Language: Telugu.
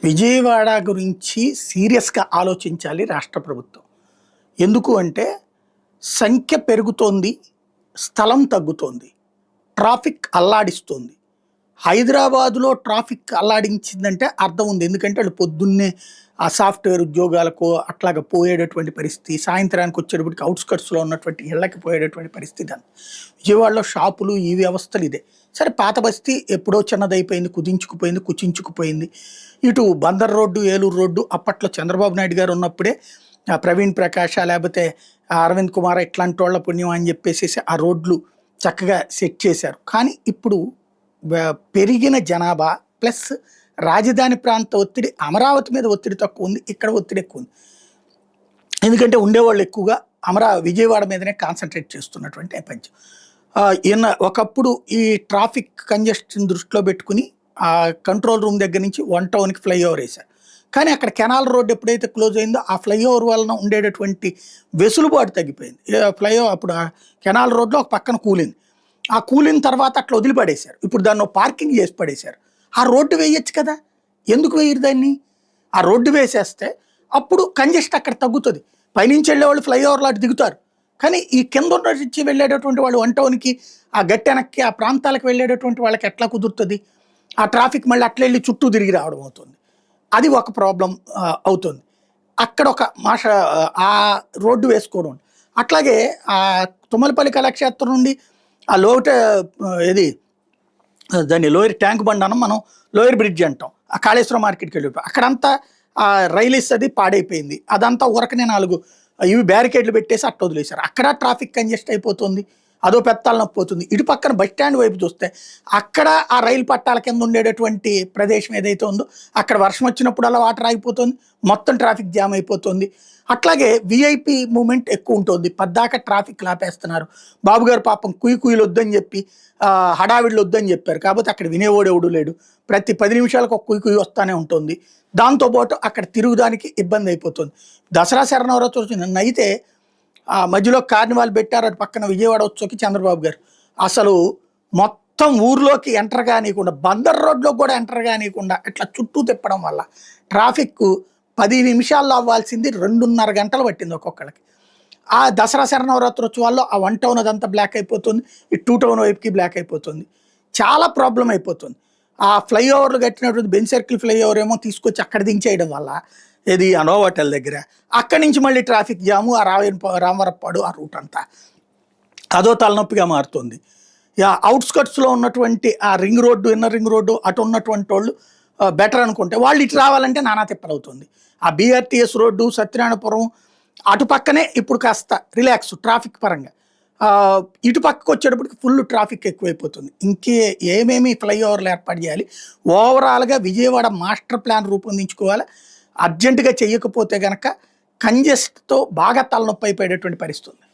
విజయవాడ గురించి సీరియస్‌గా ఆలోచించాలి రాష్ట్ర ప్రభుత్వం. ఎందుకు అంటే సంఖ్య పెరుగుతోంది, స్థలం తగ్గుతోంది, ట్రాఫిక్ అల్లాడిస్తోంది. హైదరాబాద్‌లో ట్రాఫిక్ అల్లాడించిందంటే అర్థం ఉంది. ఎందుకంటే వాళ్ళు పొద్దున్నే ఆ సాఫ్ట్‌వేర్ ఉద్యోగాలకో అట్లాగా పోయేటటువంటి పరిస్థితి, సాయంత్రానికి వచ్చేటప్పటికి ఔట్‌స్కర్ట్స్‌లో ఉన్నటువంటి ఇళ్ళకి పోయేటటువంటి పరిస్థితి అంతా. విజయవాడలో షాపులు ఈ వ్యవస్థలు ఇదే. సరే పాత బస్తీ ఎప్పుడో చిన్నదైపోయింది, కుదించుకుపోయింది, కుచించుకుపోయింది. ఇటు బందర్ రోడ్డు, ఏలూరు రోడ్డు అప్పట్లో చంద్రబాబు నాయుడు గారు ఉన్నప్పుడే ప్రవీణ్ ప్రకాష్ లేకపోతే అరవింద్ కుమార్ ఇట్లాంటోళ్ళ పుణ్యం అని చెప్పేసేసి ఆ రోడ్లు చక్కగా సెట్ చేశారు. కానీ ఇప్పుడు పెరిగిన జనాభా ప్లస్ రాజధాని ప్రాంత ఒత్తిడి, అమరావతి మీద ఒత్తిడి తక్కువ ఉంది, ఇక్కడ ఒత్తిడి ఎక్కువ ఉంది. ఎందుకంటే ఉండేవాళ్ళు ఎక్కువగా విజయవాడ మీదనే కాన్సన్ట్రేట్ చేస్తున్నటువంటి నేపథ్యం. ఒకప్పుడు ఈ ట్రాఫిక్ కంజెషన్ దృష్టిలో పెట్టుకుని కంట్రోల్ రూమ్ దగ్గర నుంచి 1 టౌన్కి ఫ్లైఓవర్ వేశారు. కానీ అక్కడ కెనాల్ రోడ్ ఎప్పుడైతే క్లోజ్ అయిందో ఆ ఫ్లైఓవర్ వలన ఉండేటటువంటి వెసులుబాటు తగ్గిపోయింది. ఫ్లైఓవర్ అప్పుడు ఆ కెనాల్ రోడ్లో ఒక పక్కన కూలింది. ఆ కూలిన తర్వాత అట్లా వదిలిపడేశారు. ఇప్పుడు దాన్ని పార్కింగ్ చేసి పడేశారు. ఆ రోడ్డు వేయచ్చు కదా, ఎందుకు వేయరు దాన్ని? ఆ రోడ్డు వేసేస్తే అప్పుడు కంజెస్ట్ అక్కడ తగ్గుతుంది. పైనుంచి వెళ్ళేవాళ్ళు ఫ్లైఓవర్లో అటు దిగుతారు. కానీ ఈ కింద నుంచి వెళ్ళేటటువంటి వాళ్ళు 1 టౌన్కి ఆ గట్టెనక్కి ఆ ప్రాంతాలకు వెళ్ళేటటువంటి వాళ్ళకి ఎట్లా కుదురుతుంది? ఆ ట్రాఫిక్ మళ్ళీ అట్లా వెళ్ళి చుట్టూ తిరిగి రావడం అవుతుంది. అది ఒక ప్రాబ్లం అవుతుంది. అక్కడ ఒక ఆ రోడ్డు వేసుకోవడం. అట్లాగే ఆ తుమ్మలపల్లి కళాక్షేత్రం నుండి ఆ దాన్ని లోయర్ ట్యాంక్ బండ్ అనం, మనం లోయర్ బ్రిడ్జ్ అంటాం. ఆ కాళేశ్వరం మార్కెట్కి వెళ్ళిపోయి అక్కడంతా రైల్స్ అది పాడైపోయింది. అదంతా ఊరకనే 4 ఇవి బ్యారికేడ్లు పెట్టేసి అట్ట వదిలేశారు. అక్కడ ట్రాఫిక్ కంజెస్ట్ అయిపోతుంది, అదో పెత్తాలు నొప్పిపోతుంది. ఇటు పక్కన బస్ స్టాండ్ వైపు చూస్తే అక్కడ ఆ రైలు పట్టాల కింద ఉండేటటువంటి ప్రదేశం ఏదైతే ఉందో అక్కడ వర్షం వచ్చినప్పుడు అలా వాటర్ ఆగిపోతుంది, మొత్తం ట్రాఫిక్ జామ్ అయిపోతుంది. అట్లాగే విఐపి మూమెంట్ ఎక్కువ ఉంటుంది. పద్దాక ట్రాఫిక్ లాపేస్తున్నారు. బాబు గారు పాపం కుయ్యలు వద్దని చెప్పి హడావిడిలు వద్దని చెప్పారు. కాకపోతే అక్కడ వినేవాడు ఎవడు లేడు. ప్రతి 10 నిమిషాలకు ఒక కుయ్యి వస్తూనే ఉంటుంది. దాంతోపాటు అక్కడ తిరుగుదానికి ఇబ్బంది అయిపోతుంది. దసరా శరణవరాత్రి నిన్న అయితే మధ్యలో కార్నివాల్ పెట్టారు. అటు పక్కన విజయవాడ వచ్చోకి చంద్రబాబు గారు అసలు మొత్తం ఊర్లోకి ఎంటర్ కానియకుండా, బందర్ రోడ్లో కూడా ఎంటర్ కానియకుండా ఇట్లా చుట్టూ తిప్పడం వల్ల ట్రాఫిక్ 10 నిమిషాల్లో అవ్వాల్సింది 2.5 గంటలు పట్టింది ఒక్కొక్కరికి. ఆ దసరా శరణవరాత్రోత్సవాల్లో ఆ 1 టౌన్ అదంతా బ్లాక్ అయిపోతుంది, ఈ 2 టౌన్ వైపుకి బ్లాక్ అయిపోతుంది. చాలా ప్రాబ్లం అయిపోతుంది. ఆ ఫ్లైఓవర్లు కట్టినటువంటి బెంజ్ సర్కిల్ ఫ్లైఓవర్ ఏమో తీసుకొచ్చి అక్కడ దించేయడం వల్ల ఇది అనోవా హోటల్ దగ్గర అక్కడి నుంచి మళ్ళీ ట్రాఫిక్ జాము, ఆ రామవరప్పాడు ఆ రూట్ అంతా అదో తలనొప్పిగా మారుతుంది. అవుట్స్కట్స్లో ఉన్నటువంటి ఆ ring road, inner ring road అటు ఉన్నటువంటి వాళ్ళు బెటర్ అనుకుంటే వాళ్ళు ఇటు రావాలంటే నానా తిప్పలవుతుంది. ఆ బీఆర్టీఎస్ రోడ్డు, సత్యనారాయణపురం అటు పక్కనే ఇప్పుడు కాస్త రిలాక్స్ ట్రాఫిక్ పరంగా. ఇటు పక్కకు వచ్చేటప్పటికి ఫుల్ ట్రాఫిక్ ఎక్కువైపోతుంది. ఏమేమి ఫ్లైఓవర్లు ఏర్పాటు చేయాలి, ఓవరాల్గా విజయవాడ మాస్టర్ ప్లాన్ రూపొందించుకోవాలి. అర్జెంటుగా చెయ్యకపోతే కనుక కంజెస్ట్తో బాగా తలనొప్పి అయిపోయేటటువంటి పరిస్థితి ఉంది.